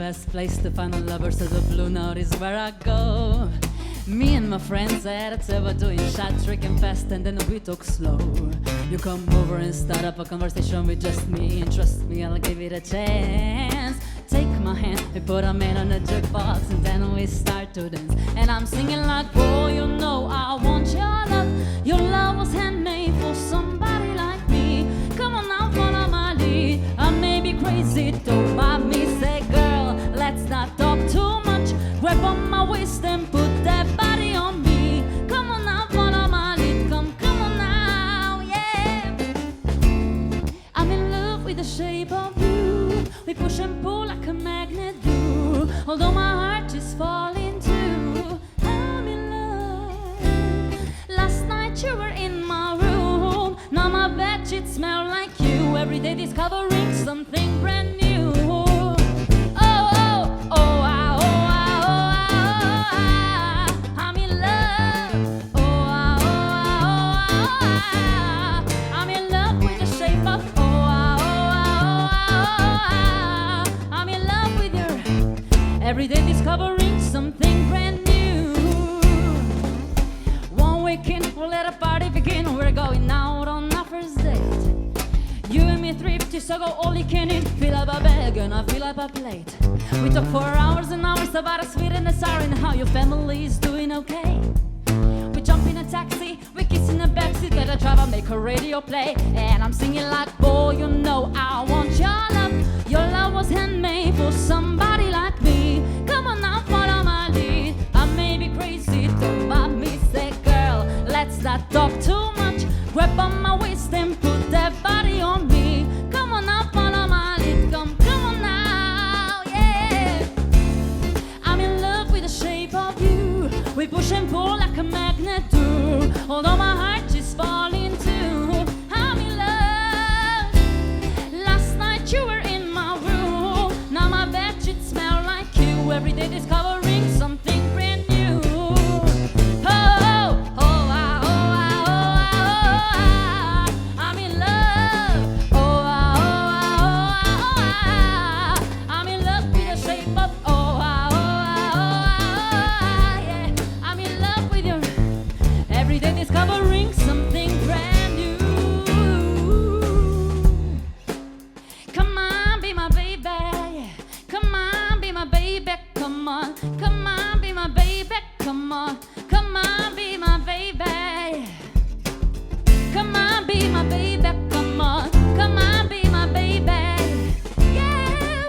best place to find a lover, so the Blue Note is where I go. Me and my friends at a table doing shot, tricking fast, and then we talk slow. You come over and start up a conversation with just me, and trust me, I'll give it a chance. Take my hand, we put a man on a jukebox, and then we start to dance. And I'm singing like, boy, you know I want your love. Your love was handmade for somebody like me. Come on now, follow my lead. I may be crazy, don't mind me. Say, girl, let's not talk too much. Grab on my waist and put that body on me. Come on now, follow my lead. Come on now, yeah. I'm in love with the shape of you. We push and pull like a magnet do. Although my heart is falling too. I'm in love. Last night you were in my room. Now my bedsheets smell like you. Every day discovering something brand new. Every day discovering something brand new. One weekend we'll let a party begin. We're going out on our first date. You and me thrifty, so go all you can eat. Fill up a bag and I fill up a plate. We talk for hours and hours about a sweet and a sour and how your family is doing okay. We jump in a taxi, we kiss in the backseat, let the driver make her radio play. And I'm singing like, boy, you know I want your love. Your love was handmade for somebody like me. Come on now, follow my lead. I may be crazy, don't mind me. Say, girl, let's not talk too much. Grab on my waist and put that body on me. Come on now, follow my lead. Come on now, yeah. I'm in love with the shape of you. We push and pull like a magnet do. Although my heart is falling too. I'm in love. Last night you were in my room. Now my bedsheets smell like you. Every day discovering something brand new. Oh, oh, oh, ah, oh, ah, oh, ah, oh, ah. I'm in love. Oh, ah, oh, ah, oh, ah. I'm in love with the shape of oh, ah, oh, ah, oh, ah, yeah. I'm in love with you. Every day discovering something brand new. Come on, be my baby. Come on, be my baby. Come on, come on, be my baby. Come on, come on, be my baby. Come on, be my baby. Come on, come on, be my baby. Yeah.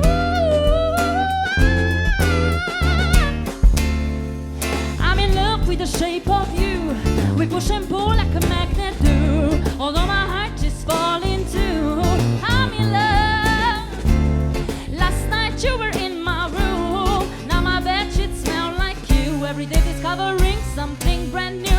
I'm in love with the shape of you. We push and pull like a magnet do. Although my heart is falling too. I'm in love. Last night you were in my room. Now my bedsheets smell like you. Every day discovering something brand new.